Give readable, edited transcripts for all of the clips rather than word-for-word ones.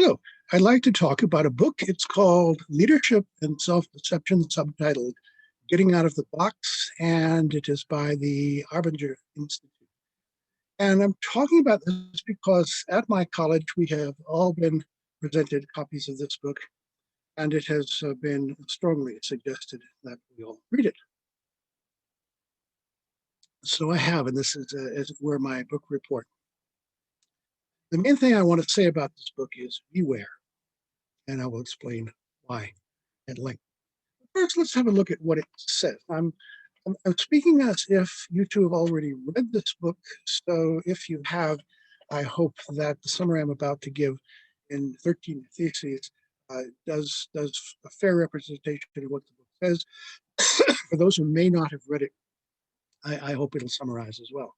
Hello, I'd like to talk about a book. It's called Leadership and Self-Deception, subtitled Getting Out of the Box, and it is by the Arbinger Institute. And I'm talking about this because at my college, we have all been presented copies of this book, and it has been strongly suggested that we all read it. So I have, and this is, as it were, my book report. The main thing I want to say about this book is beware, and I will explain why at length. First, let's have a look at what it says. I'm speaking as if you two have already read this book, so if you have, I hope that the summary I'm about to give in 13 theses does a fair representation of what the book says. For those who may not have read it, I hope it'll summarize as well.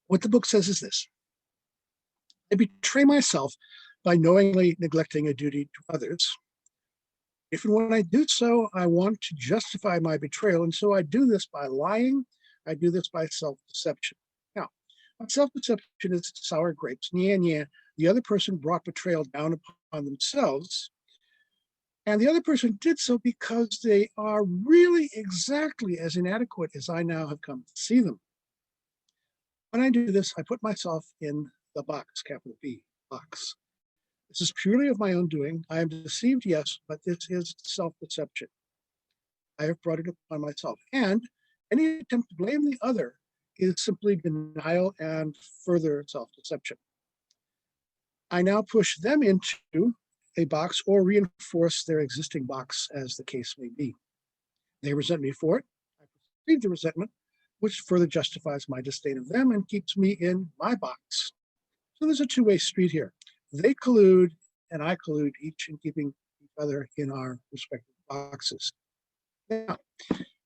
What the book says is this: I betray myself by knowingly neglecting a duty to others. If and when I do so, I want to justify my betrayal, and so I do this by lying. I do this by self-deception. Now, self-deception is sour grapes. The other person brought betrayal down upon themselves, and the other person did so because they are really exactly as inadequate as I now have come to see them. When I do this, I put myself in the box, capital B, box. This is purely of my own doing. I am deceived, yes, but this is self-deception. I have brought it upon myself. And any attempt to blame the other is simply denial and further self-deception. I now push them into a box or reinforce their existing box, as the case may be. They resent me for it. I perceive the resentment, which further justifies my disdain of them and keeps me in my box. So there's a two-way street here. They collude, and I collude, each in keeping each other in our respective boxes. Now,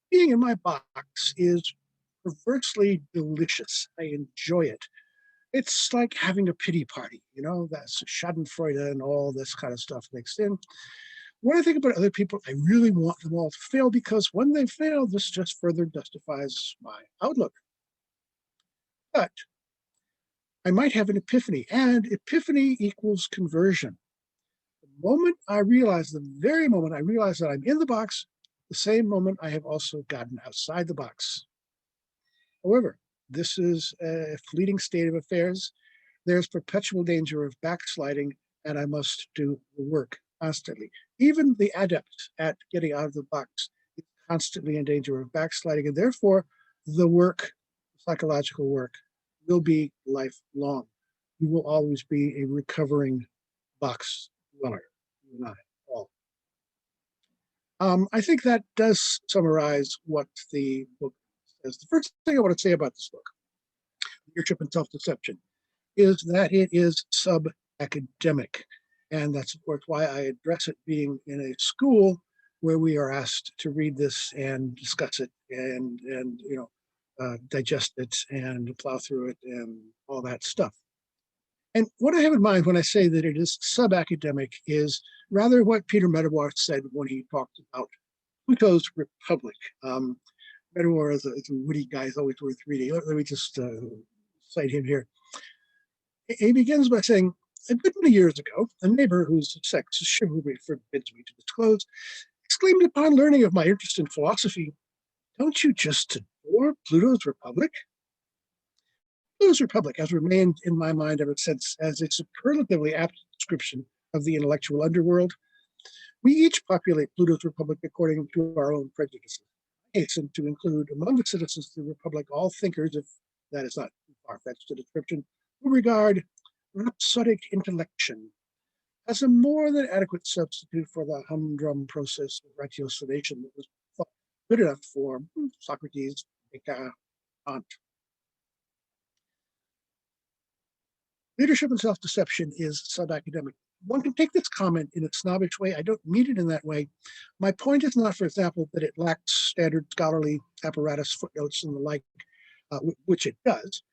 being in my box is perversely delicious. I enjoy it. It's like having a pity party, that's Schadenfreude and all this kind of stuff mixed in. When I think about other people, I really want them all to fail, because when they fail, this just further justifies my outlook. But I might have an epiphany, and epiphany equals conversion. The very moment I realize that I'm in the box, the same moment I have also gotten outside the box. However, this is a fleeting state of affairs. There's perpetual danger of backsliding, and I must do the work constantly. Even the adept at getting out of the box is constantly in danger of backsliding, and therefore the work, psychological work, will be lifelong. You will always be a recovering box dweller, you and I all. I think that does summarize what the book says. The first thing I want to say about this book, Leadership and Self-Deception, is that it is sub-academic. And that's, of course, why I address it being in a school where we are asked to read this and discuss it and digest it and plow through it and all that stuff. And what I have in mind when I say that it is sub-academic is rather what Peter Medawar said when he talked about Pluto's Republic. Medawar is a witty guy, he's always worth reading. Let me just cite him here. He begins by saying, a good many years ago, a neighbor whose sex chivalry forbids me to disclose exclaimed upon learning of my interest in philosophy, "Don't you just adore Pluto's Republic?" Pluto's Republic has remained in my mind ever since as a superlatively apt description of the intellectual underworld. We each populate Pluto's Republic according to our own prejudices. I hasten to include among the citizens of the Republic all thinkers, if that is not too far-fetched a description, who regard rhapsodic intellection as a more than adequate substitute for the humdrum process of ratiocination that was thought good enough for Socrates, Descartes, Kant. Leadership and self-deception is sub-academic. One can take this comment in a snobbish way. I don't mean it in that way. My point is not, for example, that it lacks standard scholarly apparatus, footnotes, and the like, which it does.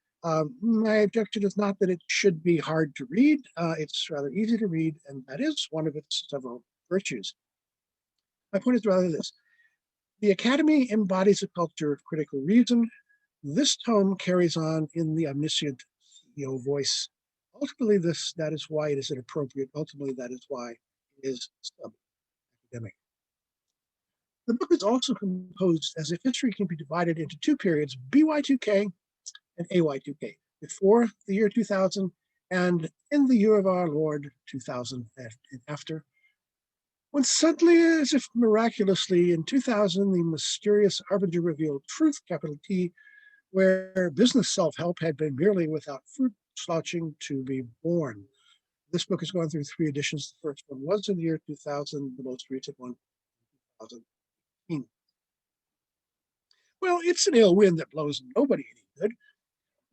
My objection is not that it should be hard to read. It's rather easy to read, and that is one of its several virtues. My point is rather this. The Academy embodies a culture of critical reason. This tome carries on in the omniscient voice. Ultimately, that is why it is inappropriate. Ultimately, that is why it is sub-academic. The book is also composed as if history can be divided into two periods, BY2K and AY2K, before the year 2000 and in the year of our Lord 2000 and after. When suddenly, as if miraculously, in 2000, the mysterious Arbinger revealed truth, capital T, where business self-help had been merely without fruit slouching to be born. This book has gone through 3 editions. The first one was in the year 2000, the most recent one, 2018. Well, it's an ill wind that blows nobody any good.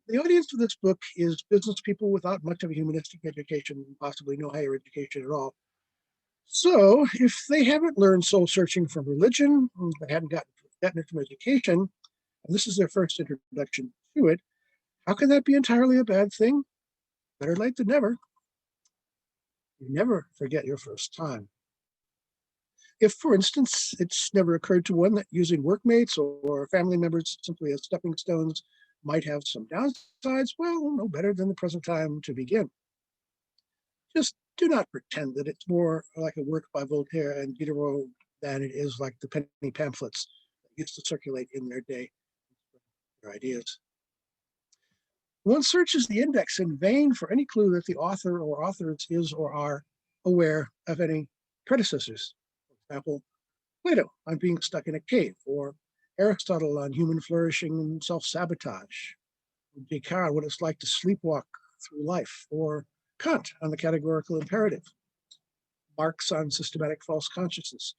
The audience for this book is business people without much of a humanistic education, possibly no higher education at all. So if they haven't learned soul searching from religion, they haven't gotten it from education, and this is their first introduction to it, how can that be entirely a bad thing? Better late than never. You never forget your first time. If, for instance, it's never occurred to one that using workmates or family members simply as stepping stones might have some downsides, well, no better than the present time to begin. Just do not pretend that it's more like a work by Voltaire and Diderot than it is like the penny pamphlets that used to circulate in their day, their ideas. One searches the index in vain for any clue that the author or authors is or are aware of any predecessors. For example, Plato on being stuck in a cave, or Aristotle on human flourishing and self-sabotage, Descartes what it's like to sleepwalk through life, or Kant on the categorical imperative, Marx on systematic false consciousness,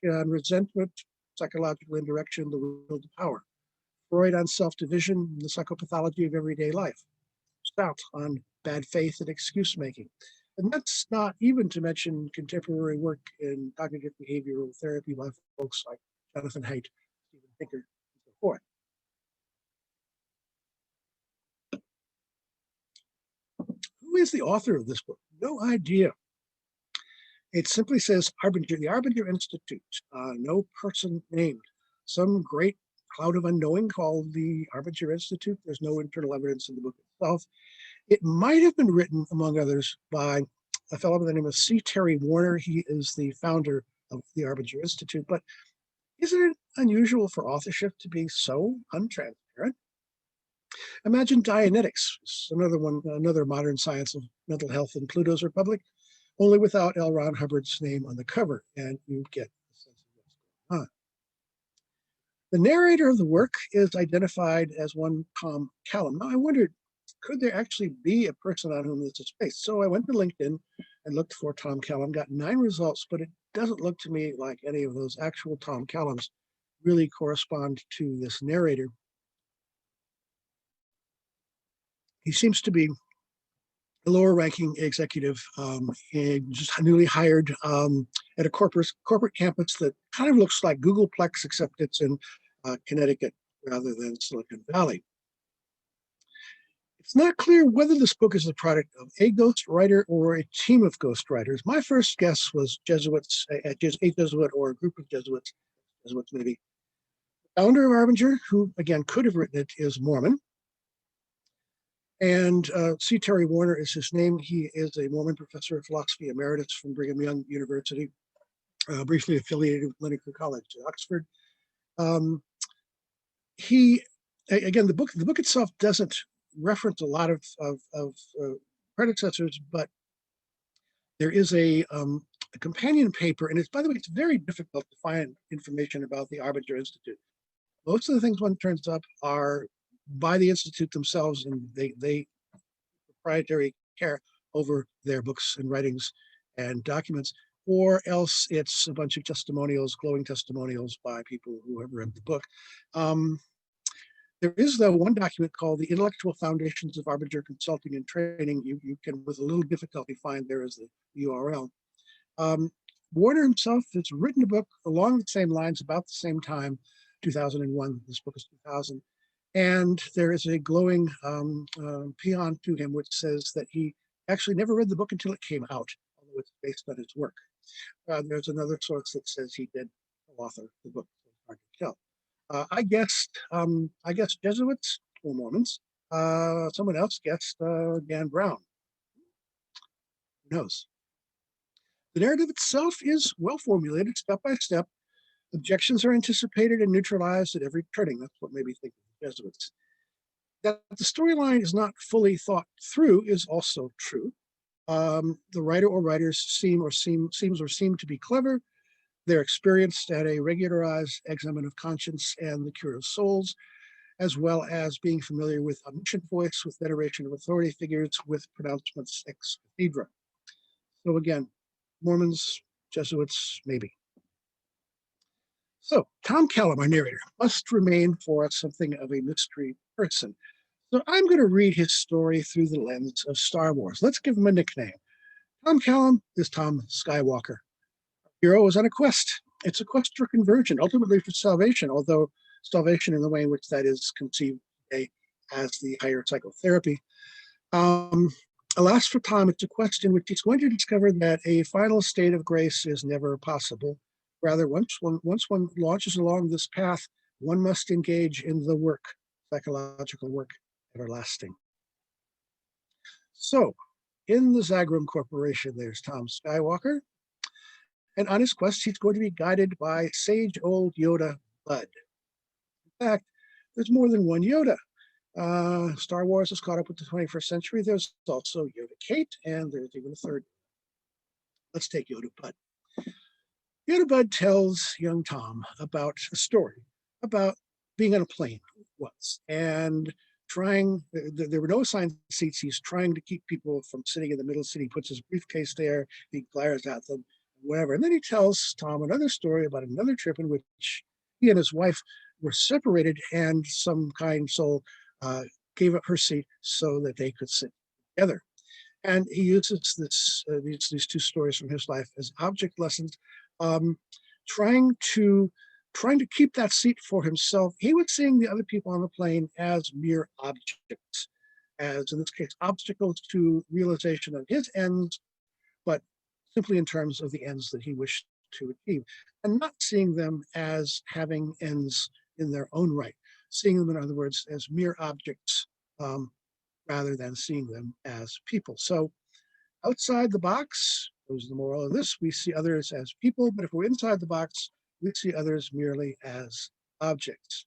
on resentment, psychological indirection, the will to power, Freud on self-division, the psychopathology of everyday life, Stout on bad faith and excuse-making. And that's not even to mention contemporary work in cognitive behavioral therapy by folks like Jonathan Haidt, Steven Pinker, and so forth. Who is the author of this book? No idea. It simply says Arbinger, the Arbinger Institute, no person named. Some great cloud of unknowing called the Arbinger Institute. There's no internal evidence in the book itself. It might have been written, among others, by a fellow by the name of C. Terry Warner. He is the founder of the Arbinger Institute. But isn't it unusual for authorship to be so untransparent? Imagine Dianetics, another modern science of mental health in Pluto's Republic, only without L. Ron Hubbard's name on the cover, and you get a sense of what's going on. The narrator of the work is identified as one Tom Callum. Now, I wondered, could there actually be a person on whom this is based? So I went to LinkedIn and looked for Tom Callum, got 9 results, but it doesn't look to me like any of those actual Tom Callums really correspond to this narrator. He seems to be a lower ranking executive, just newly hired at a corporate campus that kind of looks like Googleplex, except it's in Connecticut rather than Silicon Valley. It's not clear whether this book is the product of a ghostwriter or a team of ghostwriters. My first guess was Jesuits, a Jesuit or a group of Jesuits maybe. The founder of Arbinger, who again could have written it, is Mormon. And C. Terry Warner is his name. He is a Mormon professor of philosophy emeritus from Brigham Young University, briefly affiliated with Linacre College at Oxford. Again, the book itself doesn't reference a lot of predecessors, but there is a companion paper, and by the way, it's very difficult to find information about the Arbinger Institute. Most of the things one turns up are by the Institute themselves, and they proprietary care over their books and writings and documents, or else it's a bunch of testimonials, glowing testimonials by people who have read the book. There is, though, one document called the Intellectual Foundations of Arbinger Consulting and Training. You can, with a little difficulty, find there is the URL. Warner himself has written a book along the same lines about the same time, 2001. This book is 2000. And there is a glowing paean to him, which says that he actually never read the book until it came out, although it's based on his work. There's another source that says he did author the book. It's hard to tell. I guess Jesuits or Mormons. Someone else guessed Dan Brown. Who knows? The narrative itself is well formulated, step by step. Objections are anticipated and neutralized at every turning. That's what made me think of the Jesuits. That the storyline is not fully thought through is also true. The writer or writers seem to be clever. They're experienced at a regularized examen of conscience and the cure of souls, as well as being familiar with omniscient voice, with veneration of authority figures, with pronouncements ex cathedra. So again, Mormons, Jesuits, maybe. So Tom Callum, our narrator, must remain for us something of a mystery person. So I'm going to read his story through the lens of Star Wars. Let's give him a nickname. Tom Callum is Tom Skywalker. Hero is on a quest. It's a quest for conversion, ultimately for salvation, although salvation in the way in which that is conceived today as the higher psychotherapy. Alas for Tom, it's a quest in which he's going to discover that a final state of grace is never possible. Rather, once one launches along this path, one must engage in the work, psychological work, everlasting. So, in the Zagrum Corporation, there's Tom Skywalker. And on his quest, he's going to be guided by sage old Yoda Bud. In fact, there's more than one Yoda. Star Wars has caught up with the 21st century. There's also Yoda Kate, and there's even a third. Let's take Yoda Bud. Yoda Bud tells young Tom about a story about being on a plane once and there were no assigned seats. He's trying to keep people from sitting in the middle seat. He puts his briefcase there, he glares at them, whatever. And then he tells Tom another story about another trip in which he and his wife were separated and some kind soul gave up her seat so that they could sit together. And he uses these two stories from his life as object lessons, trying to keep that seat for himself. He was seeing the other people on the plane as mere objects, as in this case, obstacles to realization of his ends, but simply in terms of the ends that he wished to achieve, and not seeing them as having ends in their own right, seeing them, in other words, as mere objects, rather than seeing them as people. So outside the box, those are the moral of this, we see others as people, but if we're inside the box, we see others merely as objects.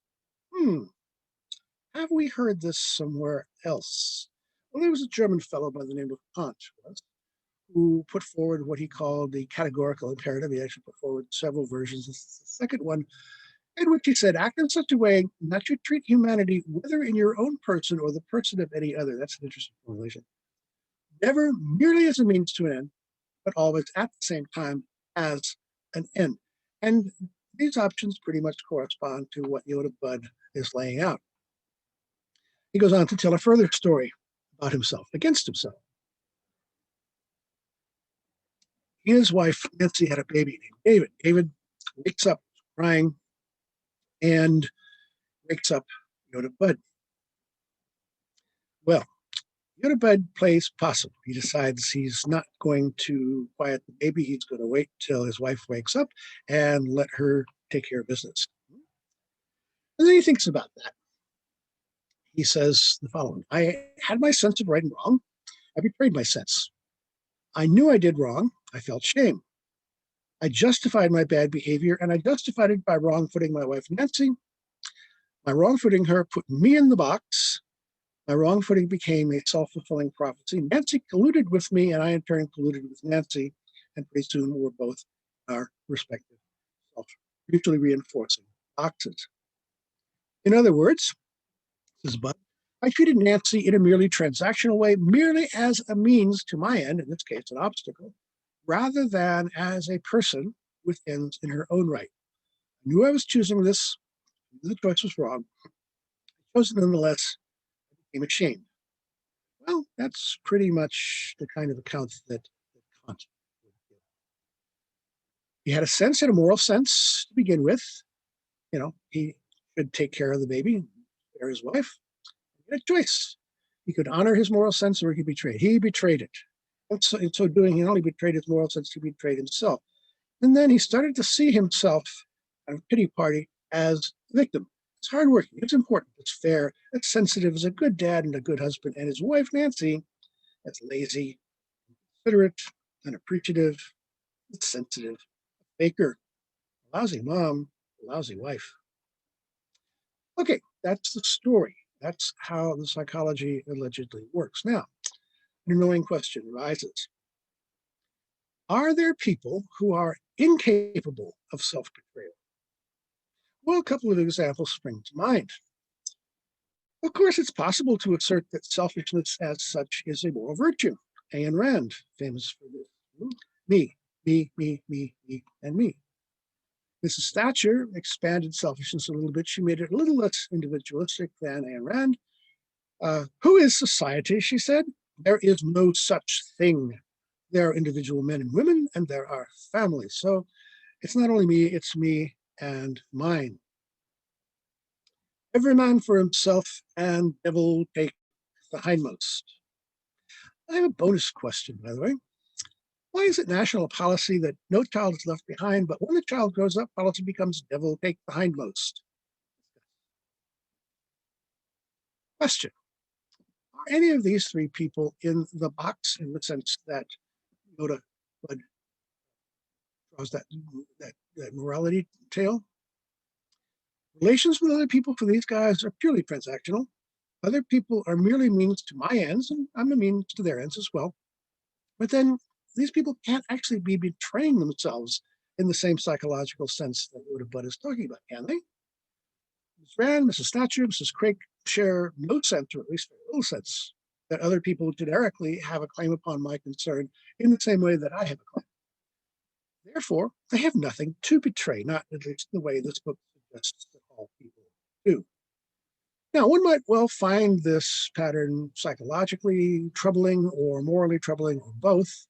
Have we heard this somewhere else? Well, there was a German fellow by the name of Kant, who put forward what he called the categorical imperative. He actually put forward several versions. This is the second one, in which he said, act in such a way that you treat humanity, whether in your own person or the person of any other. That's an interesting formulation. Never merely as a means to an end, but always at the same time as an end. And these options pretty much correspond to what Yoda Bud is laying out. He goes on to tell a further story about himself, against himself. He and his wife, Nancy, had a baby named David. David wakes up crying and wakes up Yoda Bud. Well, Yoda Bud plays possum. He decides he's not going to quiet the baby. He's going to wait till his wife wakes up and let her take care of business. And then he thinks about that. He says the following: I had my sense of right and wrong. I betrayed my sense. I knew I did wrong. I felt shame. I justified my bad behavior, and I justified it by wrong-footing my wife, Nancy. My wrong-footing her put me in the box. My wrong-footing became a self-fulfilling prophecy. Nancy colluded with me, and I in turn colluded with Nancy, and pretty soon we're both our respective mutually reinforcing boxes. In other words, says Bud, I treated Nancy in a merely transactional way, merely as a means to my end, in this case, an obstacle, rather than as a person with ends in her own right. I knew I was choosing this. The choice was wrong. I chose it nonetheless. I became ashamed. Well, that's pretty much the kind of account that Kant would give. He had a sense and a moral sense to begin with. He should take care of the baby, spare his wife. He had a choice. He could honor his moral sense or he could betray it. He betrayed it. And so, in so doing, he not only betrayed his moral sense, he betrayed himself. And then he started to see himself, a pity party, as the victim. It's hardworking, it's important, it's fair, it's sensitive, is a good dad and a good husband, and his wife, Nancy, is lazy, considerate, unappreciative, sensitive, faker, lousy mom, lousy wife. Okay, that's the story. That's how the psychology allegedly works. Now, an annoying question arises. Are there people who are incapable of self-betrayal? Well, a couple of examples spring to mind. Of course, it's possible to assert that selfishness as such is a moral virtue. Ayn Rand, famous for this. Me, me, and me. Mrs. Thatcher expanded selfishness a little bit. She made it a little less individualistic than Ayn Rand. Who is society, she said? There is no such thing. There are individual men and women, and there are families. So it's not only me, it's me and mine. Every man for himself, and devil take the hindmost. I have a bonus question, by the way. Why is it national policy that no child is left behind, but when the child grows up, policy becomes devil take the hindmost? Question. Are any of these three people in the box in the sense that Yoda draws that morality tale? Relations with other people for these guys are purely transactional. Other people are merely means to my ends, and I'm a means to their ends as well. But then these people can't actually be betraying themselves in the same psychological sense that Yoda Bud is talking about, can they? Ms. Rand, Mrs. Thatcher, Mrs. Craig share no sense, or at least very little sense, that other people generically have a claim upon my concern in the same way that I have a claim. Therefore, they have nothing to betray, not at least the way this book suggests that all people do. Now, one might well find this pattern psychologically troubling or morally troubling or both.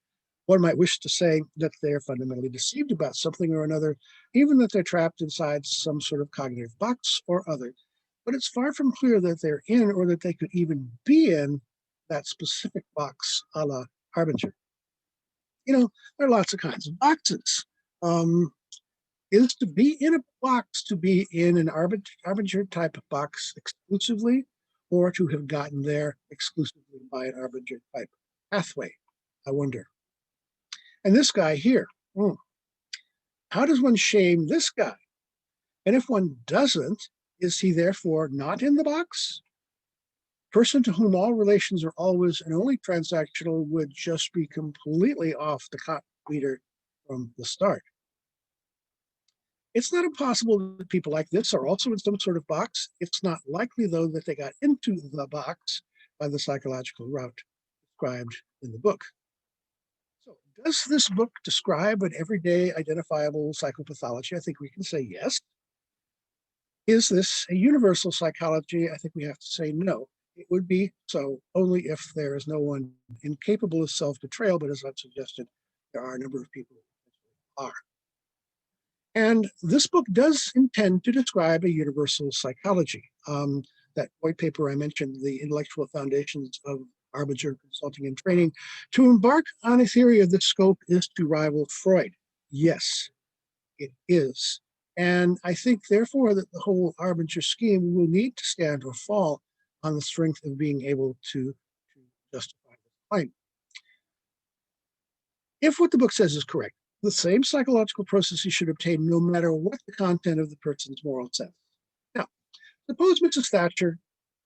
One might wish to say that they're fundamentally deceived about something or another, even that they're trapped inside some sort of cognitive box or other. But it's far from clear that they're in or that they could even be in that specific box a la Arbinger. You know, there are lots of kinds of boxes. Is to be in a box to be in an Arbinger type of box exclusively, or to have gotten there exclusively by an Arbinger type pathway? I wonder. And this guy here, how does one shame this guy? And if one doesn't, is he therefore not in the box? Person to whom all relations are always and only transactional would just be completely off the cot meter from the start. It's not impossible that people like this are also in some sort of box. It's not likely, though, that they got into the box by the psychological route described in the book. So, does this book describe an everyday identifiable psychopathology? I think we can say yes. Is this a universal psychology? I think we have to say no. It would be so only if there is no one incapable of self-betrayal, but as I've suggested, there are a number of people who are. And this book does intend to describe a universal psychology. That white paper I mentioned, The Intellectual Foundations of Arbinger Consulting and Training, to embark on a theory of this scope is to rival Freud. Yes, it is. And I think, therefore, that the whole Arbinger scheme will need to stand or fall on the strength of being able to justify the claim. If what the book says is correct, the same psychological processes should obtain no matter what the content of the person's moral sense. Now, suppose Mrs. Thatcher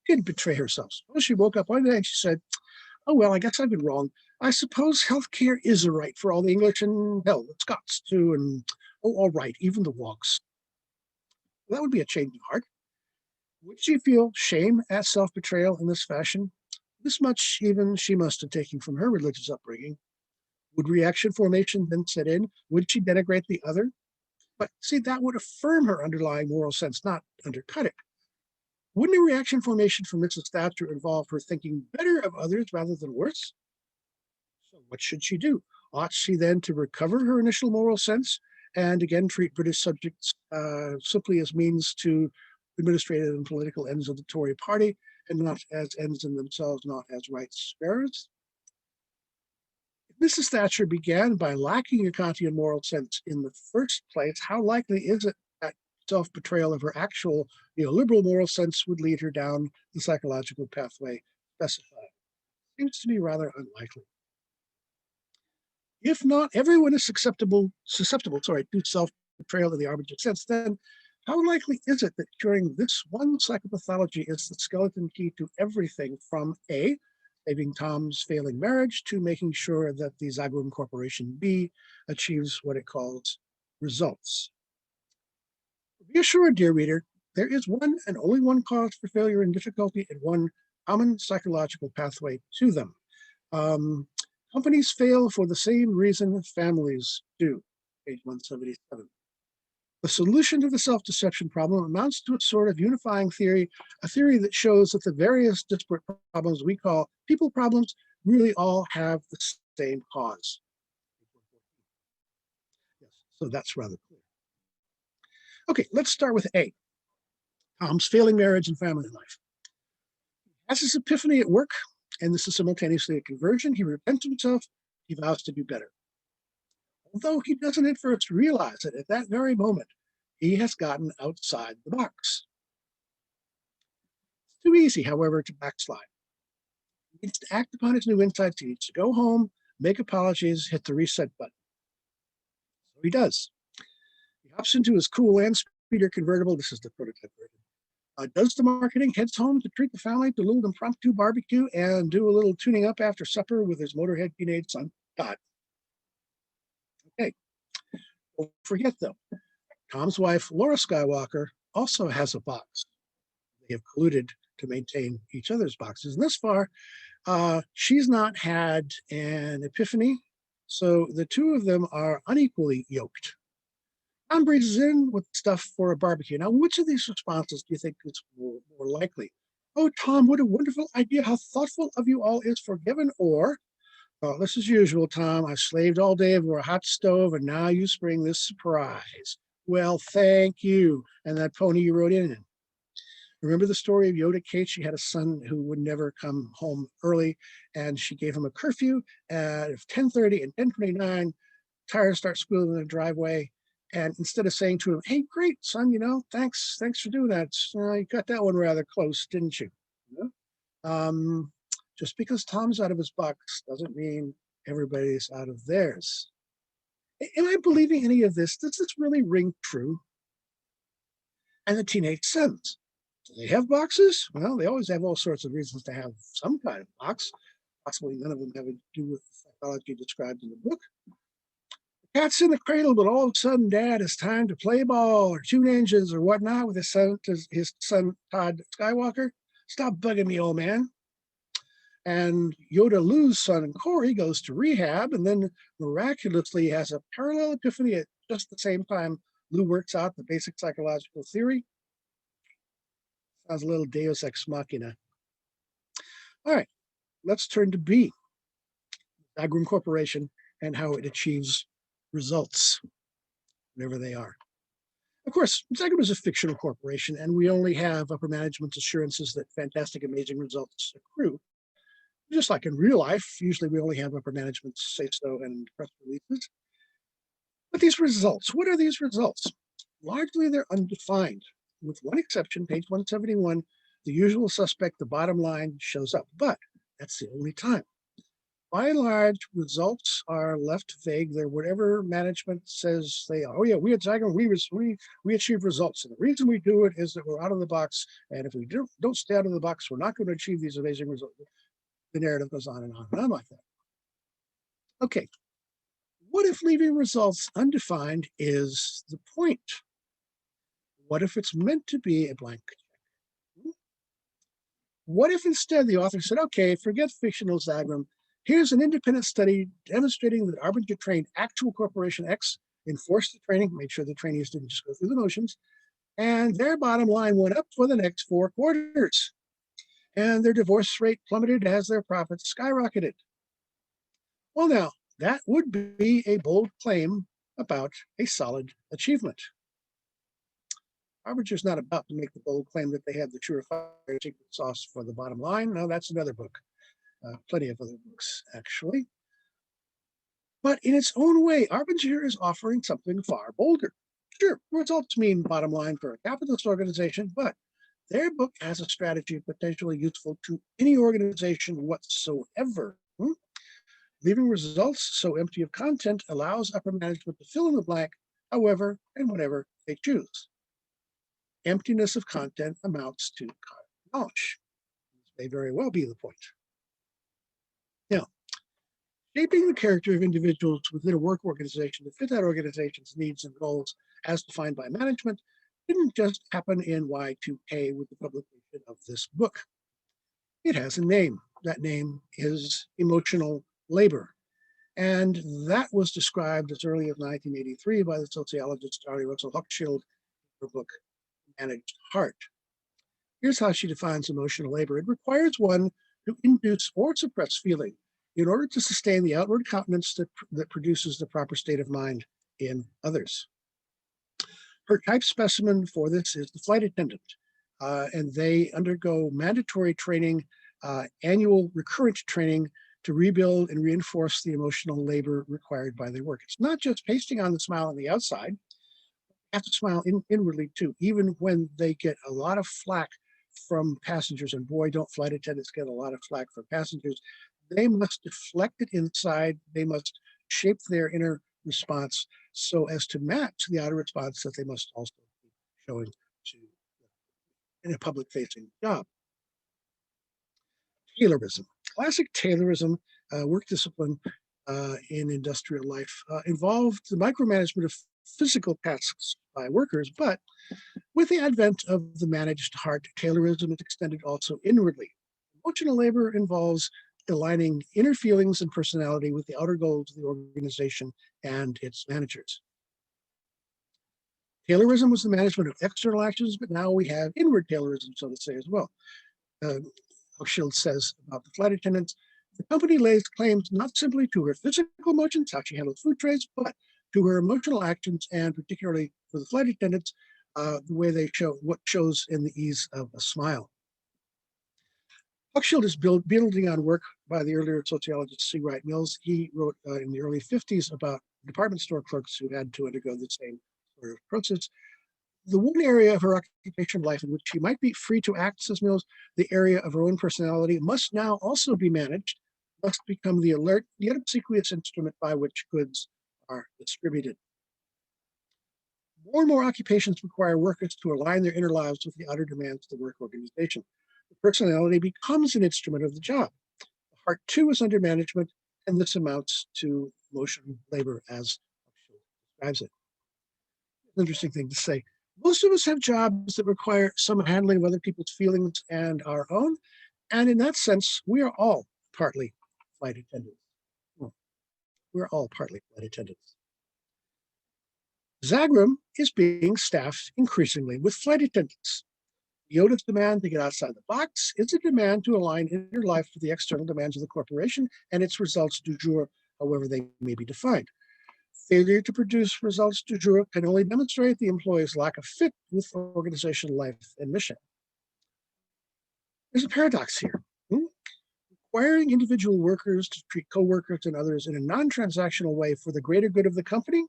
didn't betray herself. Suppose she woke up one day and she said, oh, well, I guess I've been wrong. I suppose healthcare is a right for all the English and, hell, the Scots too, and, oh, all right, even the Wogs. Well, that would be a change of heart. Would she feel shame at self-betrayal in this fashion? This much even she must have taken from her religious upbringing. Would reaction formation then set in? Would she denigrate the other? But see, that would affirm her underlying moral sense, not undercut it. Wouldn't a reaction formation from Mrs. Thatcher involve her thinking better of others rather than worse? So what should she do? Ought she then to recover her initial moral sense and again treat British subjects simply as means to administrative and political ends of the Tory party and not as ends in themselves, not as rights bearers? Mrs. Thatcher began by lacking a Kantian moral sense in the first place. How likely is it that self-betrayal of her actual liberal moral sense would lead her down the psychological pathway specified. Seems to be rather unlikely. If not everyone is susceptible to self-betrayal in the Arbinger sense, then how likely is it that curing this one psychopathology is the skeleton key to everything from A, saving Tom's failing marriage, to making sure that the Zagrum Corporation B achieves what it calls results? Be assured, dear reader, there is one and only one cause for failure and difficulty and one common psychological pathway to them. Companies fail for the same reason families do, page 177. The solution to the self-deception problem amounts to a sort of unifying theory, a theory that shows that the various disparate problems we call people problems really all have the same cause. Yes, so that's rather clear. Okay, let's start with A, Tom's failing marriage and family life. As his epiphany at work, and this is simultaneously a conversion, he repents himself, he vows to do better. Although he doesn't at first realize it, at that very moment, he has gotten outside the box. It's too easy, however, to backslide. He needs to act upon his new insights. He needs to go home, make apologies, hit the reset button. So he does. He hops into his cool land speeder convertible. This is the prototype version. Does the marketing, heads home to treat the family to a little impromptu barbecue and do a little tuning up after supper with his motorhead teenage son, Todd. Okay. Don't forget, though, Tom's wife, Laura Skywalker, also has a box. They have colluded to maintain each other's boxes. And thus far, she's not had an epiphany, so the two of them are unequally yoked. Tom breezes in with stuff for a barbecue. Now, which of these responses do you think is more likely? Oh, Tom, what a wonderful idea. How thoughtful of you all is forgiven. Or, well, this is usual, Tom. I slaved all day over a hot stove, and now you spring this surprise. Well, thank you. And that pony you rode in. Remember the story of Yoda Kate? She had a son who would never come home early, and she gave him a curfew at 10:30 and 10:29. Tires start squealing in the driveway. And instead of saying to him, hey, great, son, thanks for doing that. You got that one rather close, didn't you? Just because Tom's out of his box doesn't mean everybody's out of theirs. Am I believing any of this? Does this really ring true? And the teenage sons, do they have boxes? Well, they always have all sorts of reasons to have some kind of box. Possibly none of them have to do with the psychology described in the book. Cat's in the cradle, but all of a sudden, Dad, it's time to play ball or tune engines or whatnot with his son Todd Skywalker. Stop bugging me, old man. And Yoda Lu's son Corey goes to rehab, and then miraculously has a parallel epiphany at just the same time Lu works out the basic psychological theory. Sounds a little Deus Ex Machina. All right, let's turn to B, Zagrum Corporation, and how it achieves results, whatever they are. Of course, Zagrum is a fictional corporation, and we only have upper management's assurances that fantastic, amazing results accrue. Just like in real life, usually we only have upper management's say-so and press releases. But these results, what are these results? Largely, they're undefined. With one exception, page 171, the usual suspect, the bottom line, shows up. But that's the only time. By and large, results are left vague. They're whatever management says they are. Oh yeah, we at Zagrum, we achieve results. And the reason we do it is that we're out of the box. And if we don't stay out of the box, we're not going to achieve these amazing results. The narrative goes on and on like that. Okay, what if leaving results undefined is the point? What if it's meant to be a blank check? What if instead the author said, okay, forget fictional Zagrum. Here's an independent study demonstrating that Arbinger trained actual Corporation X, enforced the training, made sure the trainees didn't just go through the motions, and their bottom line went up for the next 4 quarters. And their divorce rate plummeted as their profits skyrocketed. Well, now, that would be a bold claim about a solid achievement. Arbinger's not about to make the bold claim that they have the surefire secret sauce for the bottom line. No, that's another book. Plenty of other books, actually. But in its own way, Arbinger is offering something far bolder. Sure, results mean bottom line for a capitalist organization, but their book has a strategy potentially useful to any organization whatsoever. Leaving results so empty of content allows upper management to fill in the blank however and whenever they choose. Emptiness of content amounts to knowledge. This may very well be the point. Now, shaping the character of individuals within a work organization to fit that organization's needs and goals as defined by management didn't just happen in Y2K with the publication of this book. It has a name. That name is emotional labor. And that was described as early as 1983 by the sociologist Charlie Russell Hochschild in her book, Managed Heart. Here's how she defines emotional labor. It requires one to induce or suppress feeling in order to sustain the outward countenance that produces the proper state of mind in others. Her type specimen for this is the flight attendant, and they undergo mandatory training, annual recurrent training to rebuild and reinforce the emotional labor required by their work. It's not just pasting on the smile on the outside, they have to smile inwardly too, even when they get a lot of flack from passengers. And boy, don't flight attendants get a lot of flack from passengers. They must deflect it inside. They must shape their inner response so as to match the outer response that they must also be showing to in a public facing job. Taylorism. Classic Taylorism, work discipline in industrial life, involved the micromanagement of physical tasks by workers, but with the advent of the managed heart, Taylorism is extended also inwardly. Emotional labor involves aligning inner feelings and personality with the outer goals of the organization and its managers. Taylorism was the management of external actions, but now we have inward Taylorism, so to say, as well. Hochschild says about the flight attendants, the company lays claims not simply to her physical motions, how she handles food trays, but to her emotional actions, and particularly for the flight attendants, the way they show what shows in the ease of a smile. Hochschild is building on work by the earlier sociologist C. Wright Mills. He wrote in the early 50s about department store clerks who had to undergo the same sort of process. The one area of her occupational life in which she might be free to act, says Mills, the area of her own personality, must now also be managed, must become the alert, yet obsequious instrument by which goods are distributed. More and more occupations require workers to align their inner lives with the outer demands of the work organization. The personality becomes an instrument of the job. The heart, too, is under management, and this amounts to emotional labor, as Hochschild describes it. An interesting thing to say. Most of us have jobs that require some handling of other people's feelings and our own. And in that sense, we are all partly flight attendants. We're all partly flight attendants. Zagram is being staffed increasingly with flight attendants. Yoda's demand to get outside the box is a demand to align inner life with the external demands of the corporation and its results du jour, however they may be defined. Failure to produce results du jour can only demonstrate the employee's lack of fit with organizational life and mission. There's a paradox here. Requiring individual workers to treat co-workers and others in a non-transactional way for the greater good of the company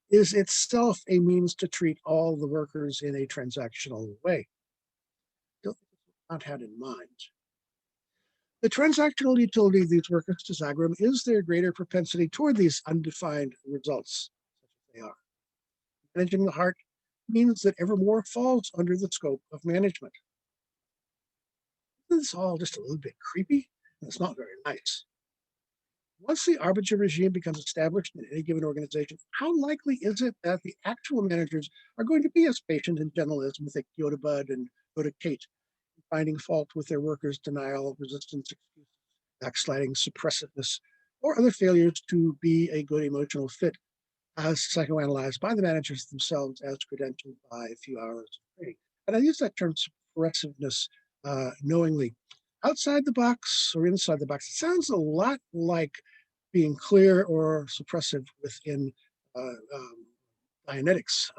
is itself a means to treat all the workers in a transactional way. Don't think it's not had in mind. The transactional utility of these workers to Zagram is their greater propensity toward these undefined results, such as they are. Managing the heart means that evermore falls under the scope of management. This is all just a little bit creepy, and it's not very nice. Once the Arbinger regime becomes established in any given organization, how likely is it that the actual managers are going to be as patient and gentle as mythic Yoda Bud and Yoda Kate, finding fault with their workers' denial, resistance, excuses, backsliding, suppressiveness, or other failures to be a good emotional fit, as psychoanalyzed by the managers themselves, as credentialed by a few hours of training. And I use that term suppressiveness knowingly. Outside the box or inside the box, it sounds a lot like being clear or suppressive within Dianetics.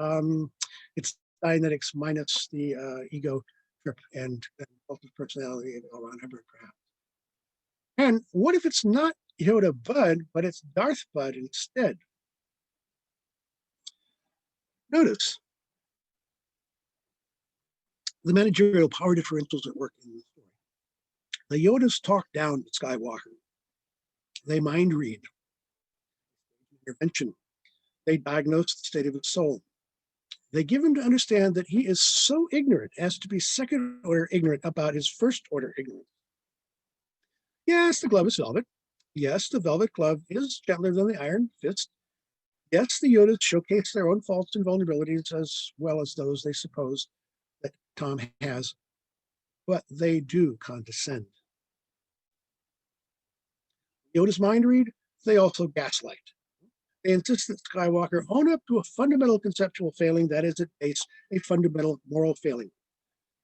It's Dianetics minus the ego trip and multiple personality of L. Ron Hubbard, perhaps. And what if it's not Yoda Bud, but it's Darth Bud instead? Notice the managerial power differentials at work in the story. The Yodas talk down to Skywalker. They mind read, intervention. They diagnose the state of his soul. They give him to understand that he is so ignorant as to be second order ignorant about his first order ignorance. Yes, the glove is velvet. Yes, the velvet glove is gentler than the iron fist. Yes, the Yodas showcase their own faults and vulnerabilities as well as those they suppose that Tom has, but they do condescend. Yoda's mind read, they also gaslight. They insist that Skywalker own up to a fundamental conceptual failing that is at base a fundamental moral failing.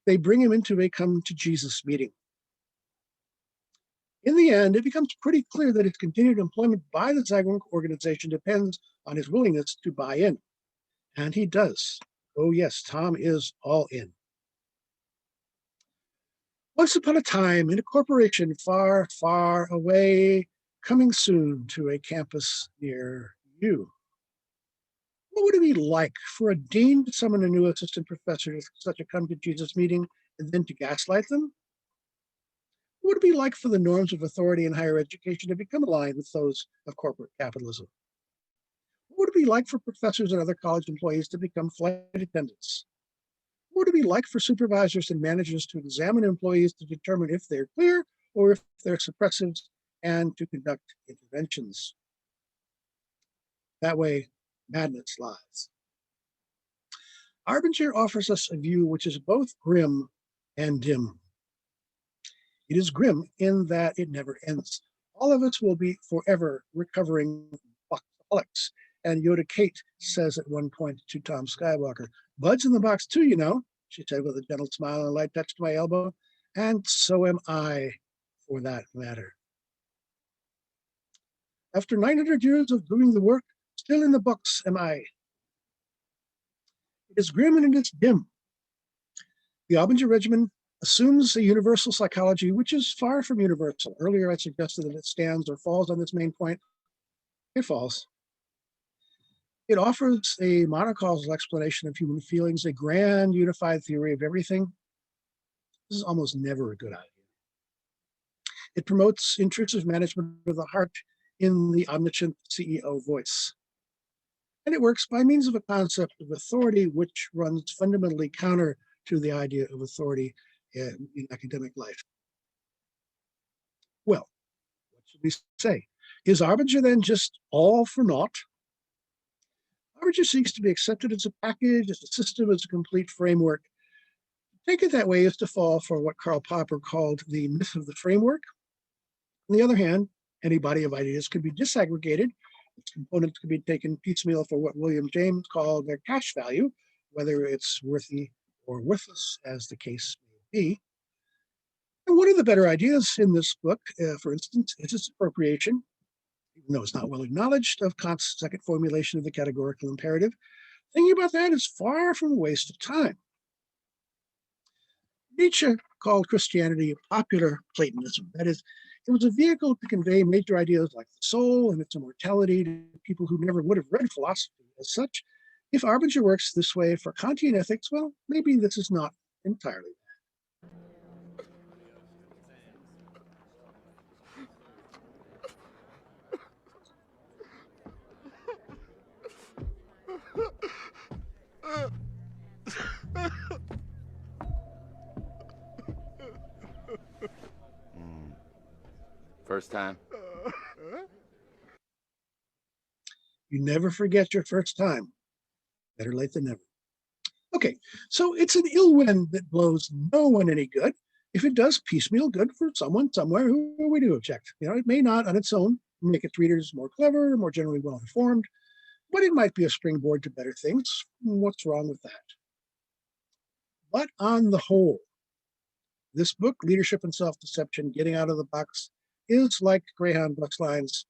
They bring him into a come to Jesus meeting. In the end, it becomes pretty clear that his continued employment by the Zygon organization depends on his willingness to buy in. And he does. Oh yes, Tom is all in. Once upon a time, in a corporation far, far away, coming soon to a campus near you. What would it be like for a dean to summon a new assistant professor to such a come to Jesus meeting and then to gaslight them? What would it be like for the norms of authority in higher education to become aligned with those of corporate capitalism? What would it be like for professors and other college employees to become flight attendants? What would it be like for supervisors and managers to examine employees to determine if they're clear or if they're suppressives and to conduct interventions? That way, madness lies. Arbinger offers us a view which is both grim and dim. It is grim in that it never ends. All of us will be forever recovering boxaholics. And Yoda Kate says at one point to Tom Skywalker, "Bud's in the box too, you know," she said with a gentle smile and a light touch to my elbow. And so am I, for that matter. After 900 years of doing the work, still in the box am I. It is grim and it is dim. The Arbinger regimen assumes a universal psychology, which is far from universal. Earlier, I suggested that it stands or falls on this main point. It falls. It offers a monocausal explanation of human feelings, a grand unified theory of everything. This is almost never a good idea. It promotes intrusive management of the heart in the omniscient CEO voice. And it works by means of a concept of authority which runs fundamentally counter to the idea of authority in academic life. Well, what should we say? Is Arbinger then just all for naught? Arbinger seeks to be accepted as a package, as a system, as a complete framework. Take it that way is to fall for what Karl Popper called the myth of the framework. On the other hand, any body of ideas can be disaggregated. Its components can be taken piecemeal for what William James called their cash value, whether it's worthy or worthless, as the case may be. And one of the better ideas in this book, for instance, is its appropriation, even though it's not well acknowledged, of Kant's second formulation of the categorical imperative. Thinking about that is far from a waste of time. Nietzsche called Christianity popular Platonism. That is, it was a vehicle to convey major ideas like the soul and its immortality to people who never would have read philosophy as such. If Arbinger works this way for Kantian ethics, well, maybe this is not entirely First time? You never forget your first time. Better late than never. Okay, so it's an ill wind that blows no one any good. If it does piecemeal good for someone somewhere, who we do object? You know, it may not on its own make its readers more clever, more generally well-informed, but it might be a springboard to better things. What's wrong with that? But on the whole, this book, Leadership and Self-Deception, Getting Out of the Box, is like Greyhound bus lines,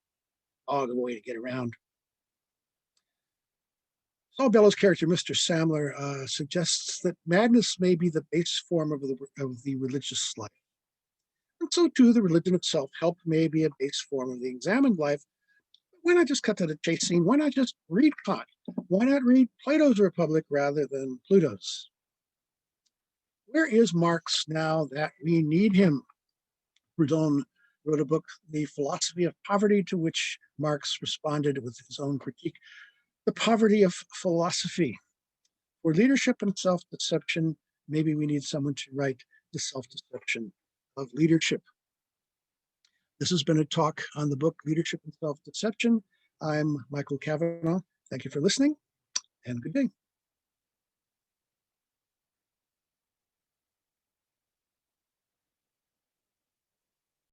all the way to get around. Saul Bellows' character, Mr. Samler, suggests that madness may be the base form of the religious life. And so too, the religion itself, help, may be a base form of the examined life. Why not just cut to the chase scene? Why not just read Kant? Why not read Plato's Republic rather than Pluto's? Where is Marx now that we need him? Proudhon wrote a book, The Philosophy of Poverty, to which Marx responded with his own critique, The Poverty of Philosophy. For leadership and self-deception, maybe we need someone to write The Self-Deception of Leadership. This has been a talk on the book Leadership and Self-Deception. I'm Michael Cavanaugh. Thank you for listening, and good day.